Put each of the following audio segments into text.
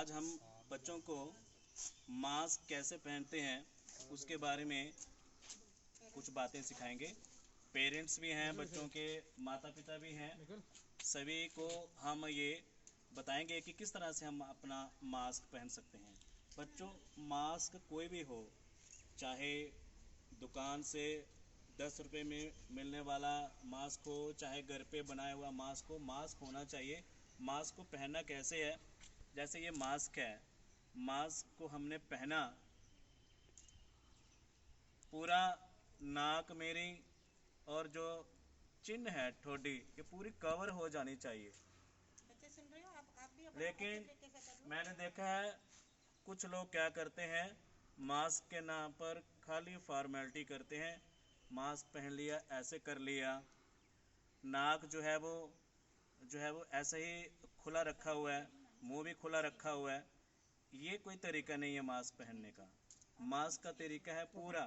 आज हम बच्चों को मास्क कैसे पहनते हैं उसके बारे में कुछ बातें सिखाएंगे। पेरेंट्स भी हैं, बच्चों के माता पिता भी हैं, सभी को हम ये बताएंगे कि किस तरह से हम अपना मास्क पहन सकते हैं। बच्चों, मास्क कोई भी हो, चाहे दुकान से 10 रुपये में मिलने वाला मास्क हो, चाहे घर पे बनाया हुआ मास्क हो, मास्क होना चाहिए। मास्क को पहनना कैसे है, जैसे ये मास्क है, मास्क को हमने पहना, पूरा नाक मेरी और जो चिन्ह है ठोडी, ये पूरी कवर हो जानी चाहिए। बच्चे सुन रहे हो आप भी अपना लेकिन मैंने देखा है कुछ लोग क्या करते हैं, मास्क के नाम पर खाली फॉर्मेलिटी करते हैं। मास्क पहन लिया, ऐसे कर लिया, नाक जो है वो ऐसे ही खुला रखा हुआ है, मुंह भी खुला रखा हुआ है। ये कोई तरीका नहीं है मास्क पहनने का। मास्क का तरीका है पूरा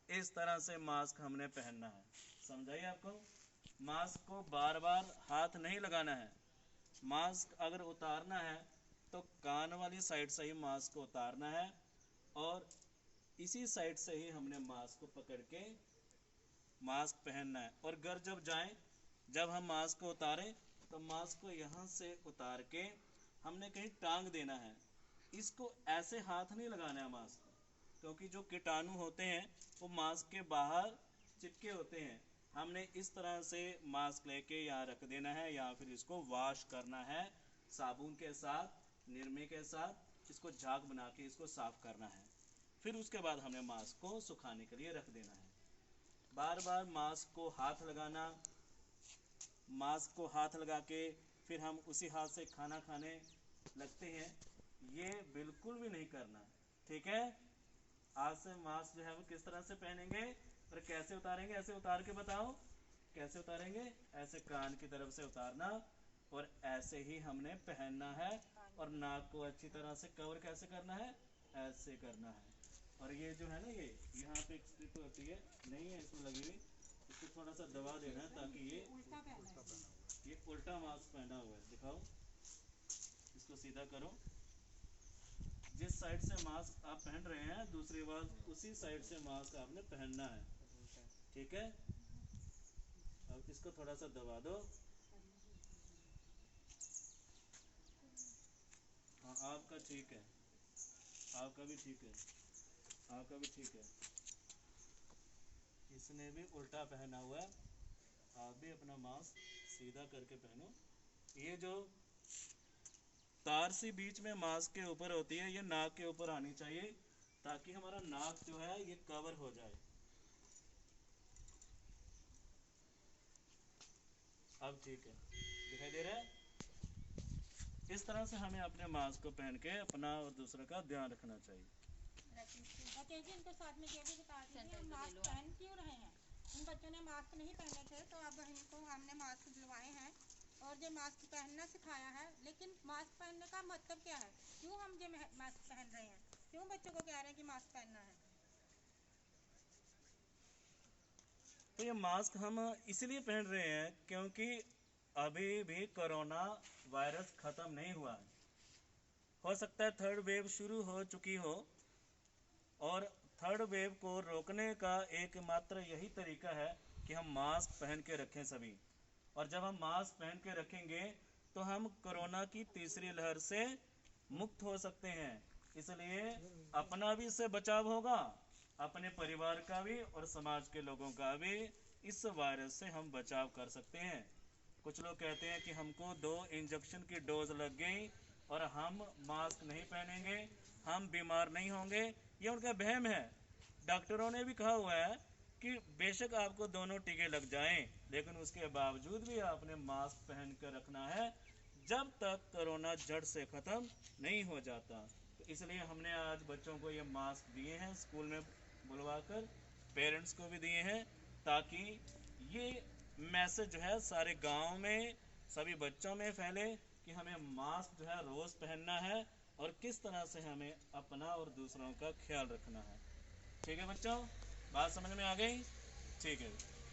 इस तरह से मास्क हमने पहनना है। समझाइए आपको, मास्क को बार बार हाथ नहीं लगाना है। मास्क अगर उतारना है तो कान वाली साइड से ही मास्क को उतारना है और इसी साइड से ही हमने मास्क को पकड़ के मास्क पहनना है। और घर जब जाएं, जब हम मास्क को उतारें तो मास्क को यहाँ से उतार के हमने कहीं टांग देना है। इसको ऐसे हाथ नहीं लगाना है मास्क को, क्योंकि जो कीटाणु होते हैं वो मास्क के बाहर चिपके होते हैं। हमने इस तरह से मास्क लेके यहाँ रख देना है, या फिर इसको वॉश करना है साबुन के साथ, निरमे के साथ, इसको झाग बना के इसको साफ करना है। फिर उसके बाद हमें मास्क को सुखाने के लिए रख देना है। बार बार मास्क को हाथ लगाना, मास्क को हाथ लगा के फिर हम उसी हाथ से खाना खाने लगते हैं, ये बिल्कुल भी नहीं करना, ठीक है। आज से मास्क जो है वो किस तरह से पहनेंगे और कैसे उतारेंगे, ऐसे उतार के बताओ कैसे उतारेंगे। ऐसे कान की तरफ से उतारना और ऐसे ही हमने पहनना है। और नाक को अच्छी तरह से कवर कैसे करना है, ऐसे करना है। और ये जो है ना, ये यहाँ पे एक स्ट्रिप होती है, नहीं है इसमें लगी हुई, इसको थोड़ा सा दबा देना है ताकि ये उल्टा मास्क पहना हुआ है। दिखाओ, इसको सीधा करो। जिस साइड से मास्क आप पहन रहे हैं, दूसरी बार उसी साइड से मास्क आपने पहनना है, ठीक है। अब इसको थोड़ा सा दबा दो। हाँ, आपका ठीक है, आपका भी ठीक है, आपका भी ठीक है। इसने भी उल्टा पहना हुआ है, आप भी अपना मास्क सीधा करके पहनो। ये जो तार सी बीच में मास्क के ऊपर होती है, ये नाक के ऊपर आनी चाहिए ताकि हमारा नाक जो है ये कवर हो जाए। अब ठीक है, दिखाई दे रहा है। इस तरह से हमें अपने मास्क को पहन के अपना और दूसरे का ध्यान रखना चाहिए। इनको साथ में ये भी बता दीजिए, हम मास्क पहन क्यों रहे हैं। उन बच्चों ने मास्क नहीं पहने थे, तो अब इनको हमने मास्क दिलवाए हैं और जो मास्क पहनना सिखाया है। लेकिन मास्क पहनने का मतलब क्या है, क्यों हम ये मास्क पहन रहे हैं, क्यों बच्चों को कह रहे हैं कि मास्क पहनना है। तो ये मास्क हम इसलिए पहन रहे हैं क्योंकि अभी भी कोरोना वायरस खत्म नहीं हुआ है। हो सकता है थर्ड वेव शुरू हो चुकी हो, और थर्ड वेव को रोकने का एकमात्र यही तरीका है कि हम मास्क पहन के रखें सभी। और जब हम मास्क पहन के रखेंगे तो हम कोरोना की तीसरी लहर से मुक्त हो सकते हैं। इसलिए अपना भी इससे बचाव होगा, अपने परिवार का भी और समाज के लोगों का भी इस वायरस से हम बचाव कर सकते हैं। कुछ लोग कहते हैं कि हमको 2 इंजेक्शन की डोज लग गई और हम मास्क नहीं पहनेंगे, हम बीमार नहीं होंगे। ये उनका वहम है। डॉक्टरों ने भी कहा हुआ है कि बेशक आपको दोनों टीके लग जाएं, लेकिन उसके बावजूद भी आपने मास्क पहन कर रखना है जब तक कोरोना जड़ से ख़त्म नहीं हो जाता। तो इसलिए हमने आज बच्चों को ये मास्क दिए हैं, स्कूल में बुलवाकर पेरेंट्स को भी दिए हैं, ताकि ये मैसेज जो है सारे गांव में सभी बच्चों में फैले कि हमें मास्क जो है रोज़ पहनना है और किस तरह से हमें अपना और दूसरों का ख्याल रखना है। ठीक है बच्चों, बात समझ में आ गई? ठीक है।